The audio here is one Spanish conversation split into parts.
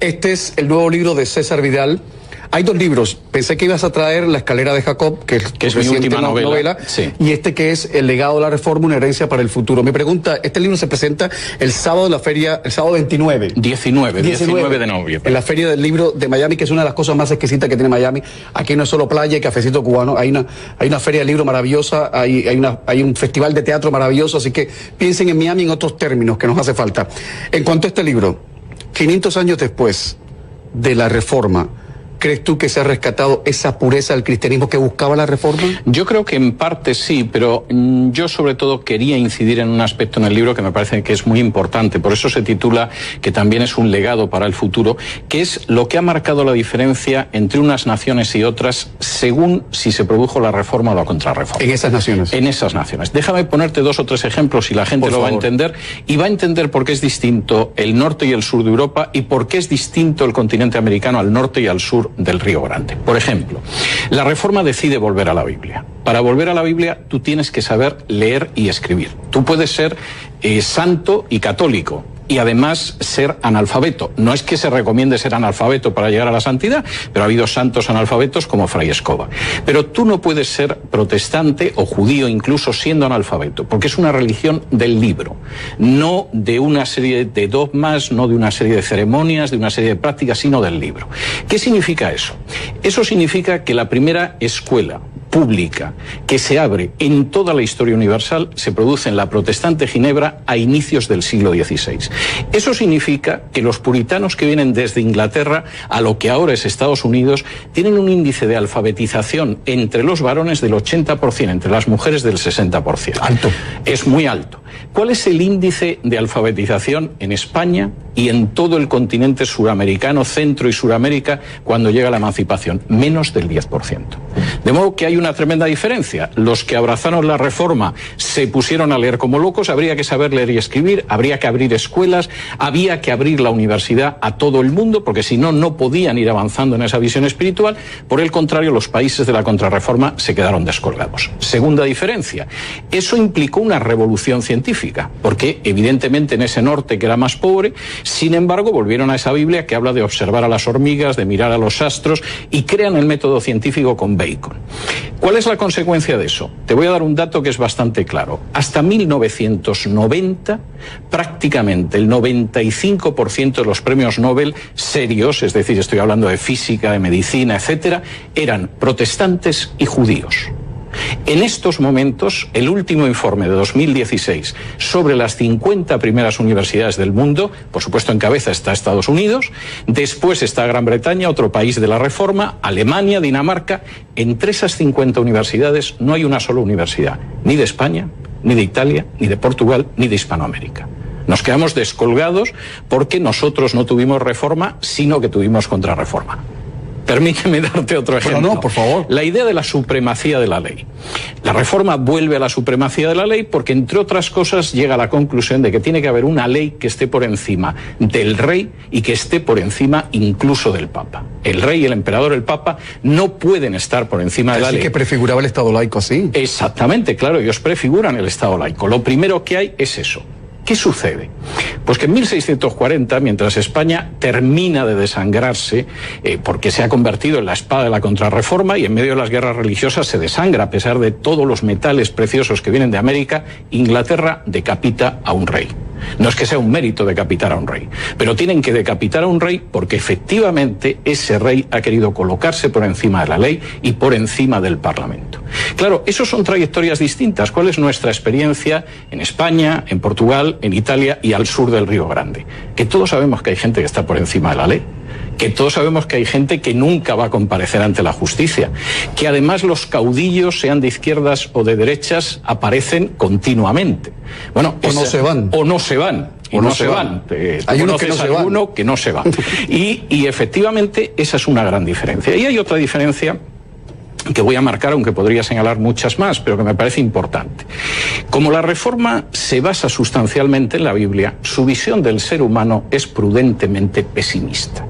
Este es el nuevo libro de César Vidal. Hay dos libros. Pensé que ibas a traer La escalera de Jacob, que es mi última novela, sí. Y este que es El legado de la reforma, una herencia para el futuro. Mi pregunta, este libro se presenta el sábado de la feria, el sábado 29. 19 de noviembre. En la feria del libro de Miami, que es una de las cosas más exquisitas que tiene Miami. Aquí no es solo playa y cafecito cubano, hay una feria del libro maravillosa, hay un festival de teatro maravilloso, así que piensen en Miami en otros términos que nos hace falta. En cuanto a este libro, 500 años después de la reforma, ¿crees tú que se ha rescatado esa pureza del cristianismo que buscaba la reforma? Yo creo que en parte sí, pero yo sobre todo quería incidir en un aspecto en el libro que me parece que es muy importante. Por eso se titula, que también es un legado para el futuro, que es lo que ha marcado la diferencia entre unas naciones y otras según si se produjo la reforma o la contrarreforma. En esas naciones. En esas naciones. Déjame ponerte 2 o 3 ejemplos y la gente lo va a entender. Y va a entender por qué es distinto el norte y el sur de Europa y por qué es distinto el continente americano al norte y al sur del Río Grande. Por ejemplo, la reforma decide volver a la Biblia. Para volver a la Biblia tú tienes que saber leer y escribir. Tú puedes ser santo y católico y además ser analfabeto. No es que se recomiende ser analfabeto para llegar a la santidad, pero ha habido santos analfabetos como Fray Escoba. Pero tú no puedes ser protestante o judío incluso siendo analfabeto, porque es una religión del libro, no de una serie de dogmas, no de una serie de ceremonias, de una serie de prácticas, sino del libro. ¿Qué significa eso? Eso significa que la primera escuela pública que se abre en toda la historia universal se produce en la protestante Ginebra a inicios del siglo XVI. Eso significa que los puritanos que vienen desde Inglaterra a lo que ahora es Estados Unidos tienen un índice de alfabetización entre los varones del 80%, entre las mujeres del 60%. Alto. Es muy alto. ¿Cuál es el índice de alfabetización en España y en todo el continente suramericano, Centro y Suramérica, cuando llega la emancipación? Menos del 10%. De modo que hay una tremenda diferencia. Los que abrazaron la reforma se pusieron a leer como locos, habría que saber leer y escribir, habría que abrir escuelas, había que abrir la universidad a todo el mundo, porque si no, no podían ir avanzando en esa visión espiritual. Por el contrario, los países de la contrarreforma se quedaron descolgados. Segunda diferencia, eso implicó una revolución científica, porque evidentemente en ese norte que era más pobre, sin embargo, volvieron a esa Biblia que habla de observar a las hormigas, de mirar a los astros, y crean el método científico con Bacon. ¿Cuál es la consecuencia de eso? Te voy a dar un dato que es bastante claro. Hasta 1990, prácticamente el 95% de los premios Nobel serios, es decir, estoy hablando de física, de medicina, etcétera, eran protestantes y judíos. En estos momentos, el último informe de 2016 sobre las 50 primeras universidades del mundo, por supuesto en cabeza está Estados Unidos, después está Gran Bretaña, otro país de la Reforma, Alemania, Dinamarca. Entre esas 50 universidades no hay una sola universidad, ni de España, ni de Italia, ni de Portugal, ni de Hispanoamérica. Nos quedamos descolgados porque nosotros no tuvimos reforma, sino que tuvimos contrarreforma. Permíteme darte otro ejemplo. Pero no, por favor. La idea de la supremacía de la ley. La reforma vuelve a la supremacía de la ley porque, entre otras cosas, llega a la conclusión de que tiene que haber una ley que esté por encima del rey y que esté por encima incluso del Papa. El rey, el emperador, el Papa no pueden estar por encima de la ley. Así que prefiguraba el Estado laico así. Exactamente, claro, ellos prefiguran el Estado laico. Lo primero que hay es eso. ¿Qué sucede? Pues que en 1640, mientras España termina de desangrarse, porque se ha convertido en la espada de la contrarreforma y en medio de las guerras religiosas se desangra a pesar de todos los metales preciosos que vienen de América, Inglaterra decapita a un rey. No es que sea un mérito decapitar a un rey, pero tienen que decapitar a un rey porque efectivamente ese rey ha querido colocarse por encima de la ley y por encima del Parlamento. Claro, esos son trayectorias distintas. ¿Cuál es nuestra experiencia en España, en Portugal, en Italia y al sur del Río Grande? Que todos sabemos que hay gente que está por encima de la ley, que todos sabemos que hay gente que nunca va a comparecer ante la justicia, que además los caudillos, sean de izquierdas o de derechas, aparecen continuamente. Bueno, o no se van. O no se van. O no se van. Hay uno que no se va. Y efectivamente esa es una gran diferencia. Y hay otra diferencia que voy a marcar, aunque podría señalar muchas más, pero que me parece importante. Como la reforma se basa sustancialmente en la Biblia, su visión del ser humano es prudentemente pesimista.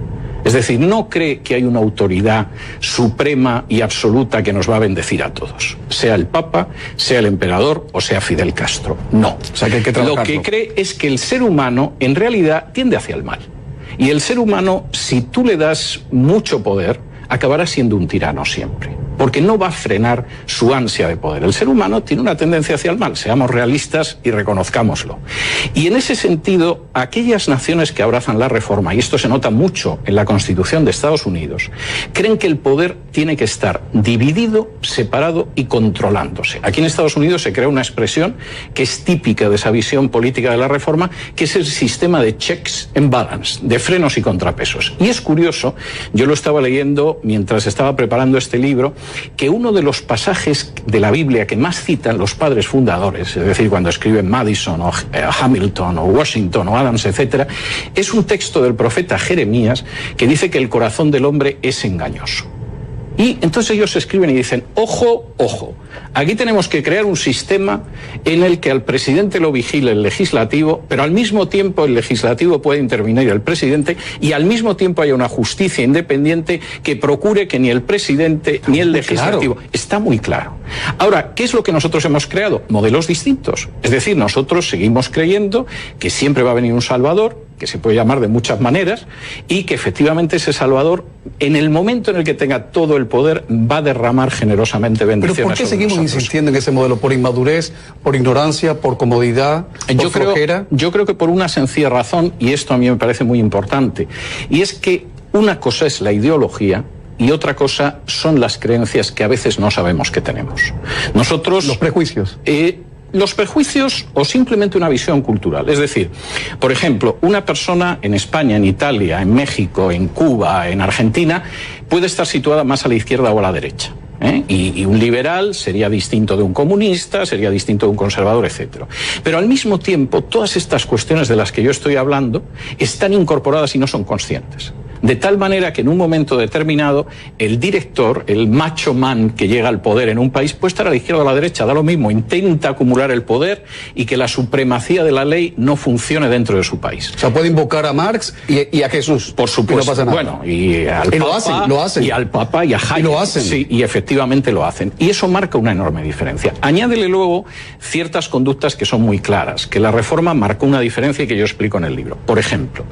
Es decir, no cree que hay una autoridad suprema y absoluta que nos va a bendecir a todos, sea el Papa, sea el emperador o sea Fidel Castro. No. O sea, que hay que trabajarlo. Lo que cree es que el ser humano en realidad tiende hacia el mal. Y el ser humano, si tú le das mucho poder, acabará siendo un tirano siempre, porque no va a frenar su ansia de poder. El ser humano tiene una tendencia hacia el mal, seamos realistas y reconozcámoslo. Y en ese sentido, aquellas naciones que abrazan la reforma, y esto se nota mucho en la Constitución de Estados Unidos, creen que el poder tiene que estar dividido, separado y controlándose. Aquí en Estados Unidos se crea una expresión que es típica de esa visión política de la reforma, que es el sistema de checks and balance, de frenos y contrapesos. Y es curioso, yo lo estaba leyendo mientras estaba preparando este libro, que uno de los pasajes de la Biblia que más citan los padres fundadores, es decir, cuando escriben Madison o Hamilton o Washington o Adams, etcétera, es un texto del profeta Jeremías que dice que el corazón del hombre es engañoso. Y entonces ellos escriben y dicen, ojo, ojo, aquí tenemos que crear un sistema en el que al presidente lo vigile el legislativo, pero al mismo tiempo el legislativo puede intervenir el presidente y al mismo tiempo haya una justicia independiente que procure que ni el presidente ni el legislativo... Claro. Está muy claro. Ahora, ¿qué es lo que nosotros hemos creado? Modelos distintos. Es decir, nosotros seguimos creyendo que siempre va a venir un salvador, que se puede llamar de muchas maneras, y que efectivamente ese Salvador, en el momento en el que tenga todo el poder, va a derramar generosamente bendiciones. ¿Pero por qué seguimos insistiendo en ese modelo? ¿Por inmadurez, por ignorancia, por comodidad, por flojera? Yo creo que por una sencilla razón, y esto a mí me parece muy importante, y es que una cosa es la ideología y otra cosa son las creencias que a veces no sabemos que tenemos. Nosotros... Los prejuicios. Los prejuicios o simplemente una visión cultural. Es decir, por ejemplo, una persona en España, en Italia, en México, en Cuba, en Argentina, puede estar situada más a la izquierda o a la derecha. Y un liberal sería distinto de un comunista, sería distinto de un conservador, etc. Pero al mismo tiempo, todas estas cuestiones de las que yo estoy hablando están incorporadas y no son conscientes. De tal manera que en un momento determinado el director, el macho man que llega al poder en un país, puede estar a la izquierda o a la derecha, da lo mismo, intenta acumular el poder y que la supremacía de la ley no funcione dentro de su país. O sea, puede invocar a Marx y a Jesús. Por supuesto. Y no pasa nada. Bueno, y al Papa, lo hacen. Y al Papa y a Hayek. Y lo hacen. Sí, y efectivamente lo hacen. Y eso marca una enorme diferencia. Añádele luego ciertas conductas que son muy claras, que la reforma marcó una diferencia y que yo explico en el libro. Por ejemplo,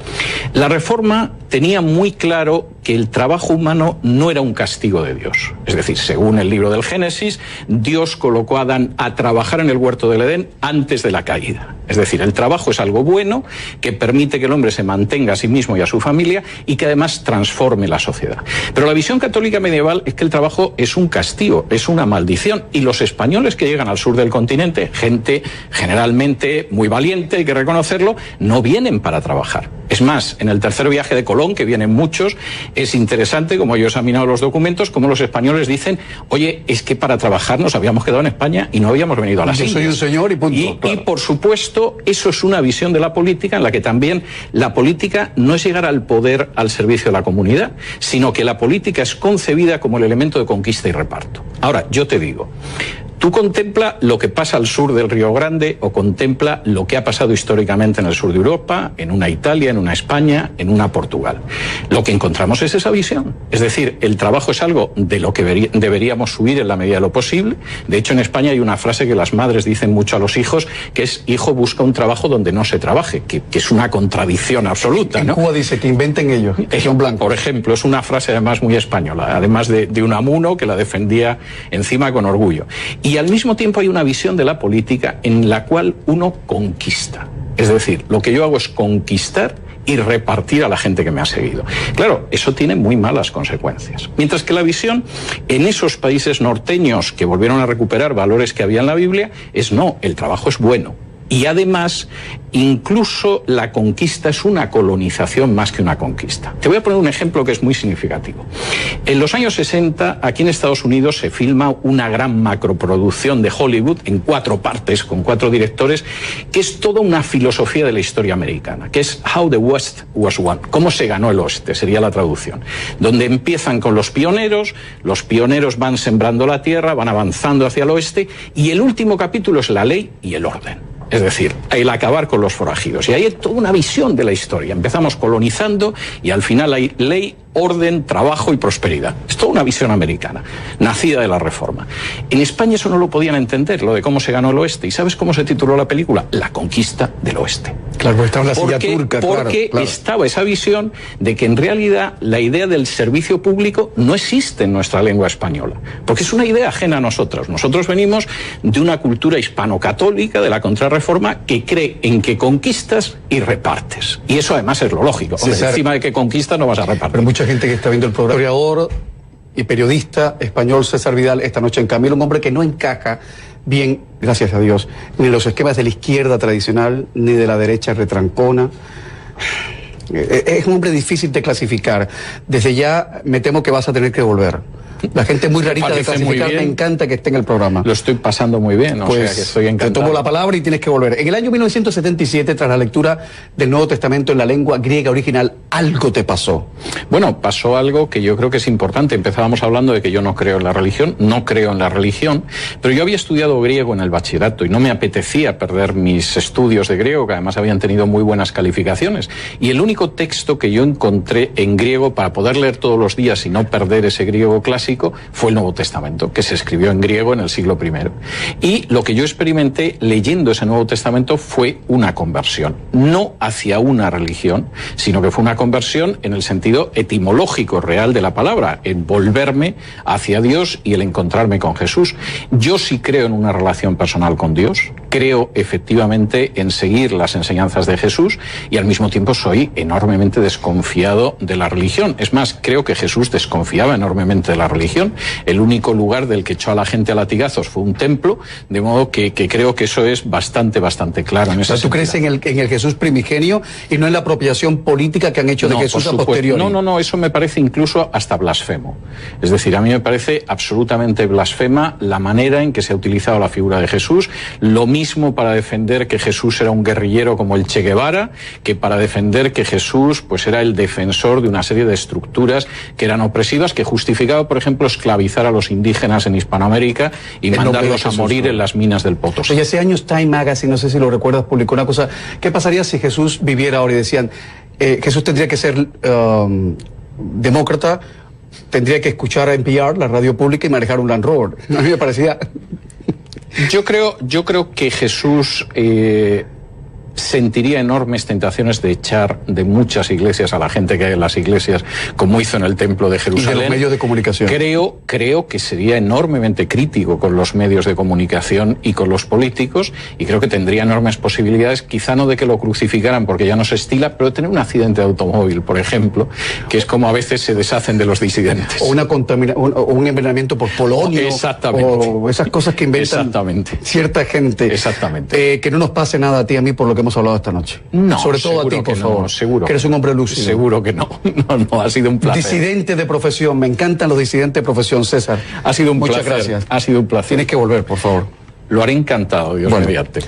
la reforma tenía muy claro que el trabajo humano no era un castigo de Dios. Es decir, según el libro del Génesis, Dios colocó a Adán a trabajar en el huerto del Edén antes de la caída. Es decir, el trabajo es algo bueno que permite que el hombre se mantenga a sí mismo y a su familia y que además transforme la sociedad. Pero la visión católica medieval es que el trabajo es un castigo, es una maldición. Y los españoles que llegan al sur del continente, gente generalmente muy valiente, hay que reconocerlo, no vienen para trabajar. Es más, en el tercer viaje de Colón, que vienen muchos, es interesante, como yo he examinado los documentos, como los españoles dicen, oye, es que para trabajar nos habíamos quedado en España y no habíamos venido a las Indias. Yo soy un señor y punto. Claro. Y por supuesto, eso es una visión de la política en la que también la política no es llegar al poder al servicio de la comunidad, sino que la política es concebida como el elemento de conquista y reparto. Ahora, yo te digo, tú contempla lo que pasa al sur del Río Grande o contempla lo que ha pasado históricamente en el sur de Europa, en una Italia, en una España, en una Portugal. Lo que encontramos es esa visión. Es decir, el trabajo es algo de lo que deberíamos subir en la medida de lo posible. De hecho, en España hay una frase que las madres dicen mucho a los hijos, que es: hijo, busca un trabajo donde no se trabaje, que es una contradicción absoluta, ¿no? En Cuba dice que inventen ellos, que son blancos. Por ejemplo, es una frase además muy española, además de Unamuno, que la defendía encima con orgullo. Y al mismo tiempo hay una visión de la política en la cual uno conquista. Es decir, lo que yo hago es conquistar y repartir a la gente que me ha seguido. Claro, eso tiene muy malas consecuencias. Mientras que la visión en esos países norteños que volvieron a recuperar valores que había en la Biblia es no, el trabajo es bueno. Y además, incluso la conquista es una colonización más que una conquista. Te voy a poner un ejemplo que es muy significativo. En los años 60, aquí en Estados Unidos se filma una gran macroproducción de Hollywood en 4 partes, con 4 directores, que es toda una filosofía de la historia americana, que es How the West Was Won, cómo se ganó el oeste, sería la traducción. Donde empiezan con los pioneros van sembrando la tierra, van avanzando hacia el oeste, y el último capítulo es la ley y el orden. Es decir, el acabar con los forajidos. Y ahí hay toda una visión de la historia. Empezamos colonizando y al final hay ley, orden, trabajo y prosperidad. Es toda una visión americana, nacida de la Reforma. En España eso no lo podían entender, lo de cómo se ganó el oeste. ¿Y sabes cómo se tituló la película? La conquista del oeste. Claro, porque estaba la silla turca, porque claro. Estaba esa visión de que en realidad la idea del servicio público no existe en nuestra lengua española, porque es una idea ajena a nosotros. Nosotros venimos de una cultura hispano-católica, de la Contrarreforma, que cree en que conquistas y repartes. Y eso además es lo lógico. Hombre, encima de que conquistas no vas a repartir. Pero mucha gente que está viendo el programa, historiador y periodista español César Vidal, esta noche en Camilo, un hombre que no encaja bien, gracias a Dios, ni en los esquemas de la izquierda tradicional, ni de la derecha retrancona. Es un hombre difícil de clasificar. Desde ya me temo que vas a tener que volver. La gente es muy rarita de clasificar, me encanta que esté en el programa. Lo estoy pasando muy bien, pues, o sea que estoy encantado. Te tomo la palabra y tienes que volver. En el año 1977, tras la lectura del Nuevo Testamento en la lengua griega original, algo te pasó. Bueno, pasó algo que yo creo que es importante. Empezábamos hablando de que yo no creo en la religión, pero yo había estudiado griego en el bachillerato y no me apetecía perder mis estudios de griego, que además habían tenido muy buenas calificaciones. Y el único texto que yo encontré en griego para poder leer todos los días y no perder ese griego clásico fue el Nuevo Testamento, que se escribió en griego en el siglo I. Y lo que yo experimenté leyendo ese Nuevo Testamento fue una conversión, no hacia una religión, sino que fue una conversión en el sentido etimológico real de la palabra, el volverme hacia Dios y el encontrarme con Jesús. Yo sí creo en una relación personal con Dios, creo efectivamente en seguir las enseñanzas de Jesús y al mismo tiempo soy enormemente desconfiado de la religión. Es más, creo que Jesús desconfiaba enormemente de la religión. El único lugar del que echó a la gente a latigazos fue un templo, de modo que creo que eso es bastante claro. En esa ¿Tú crees en el Jesús primigenio y no en la apropiación política que han hecho de Jesús a posteriori? No, eso me parece incluso hasta blasfemo. Es decir, a mí me parece absolutamente blasfema la manera en que se ha utilizado la figura de Jesús, lo mismo para defender que Jesús era un guerrillero como el Che Guevara, que para defender que Jesús pues era el defensor de una serie de estructuras que eran opresivas, que justificaba, por ejemplo, esclavizar a los indígenas en Hispanoamérica y mandarlos a morir en las minas del Potosí. Y hace años Time Magazine, no sé si lo recuerdas, publicó una cosa. ¿Qué pasaría si Jesús viviera ahora? Y decían, Jesús tendría que ser demócrata, tendría que escuchar a NPR, la radio pública, y manejar un Land Rover. A mí me parecía... Yo creo que Jesús sentiría enormes tentaciones de echar de muchas iglesias a la gente que hay en las iglesias, como hizo en el Templo de Jerusalén. Y de los medios de comunicación. Creo que sería enormemente crítico con los medios de comunicación y con los políticos, y creo que tendría enormes posibilidades, quizá no de que lo crucificaran porque ya no se estila, pero tener un accidente de automóvil, por ejemplo, que es como a veces se deshacen de los disidentes. O un envenenamiento por polonio. Exactamente. O esas cosas que inventan cierta gente. Exactamente. Que no nos pase nada a ti y a mí por lo que hemos hablado esta noche. No, sobre todo a ti, por favor. Seguro que eres un hombre lúcido. Seguro que no. No, ha sido un placer. Disidente de profesión. Me encantan los disidentes de profesión, César. Ha sido un placer. Muchas gracias. Ha sido un placer. Tienes que volver, por favor. Lo haré encantado, Dios mediante.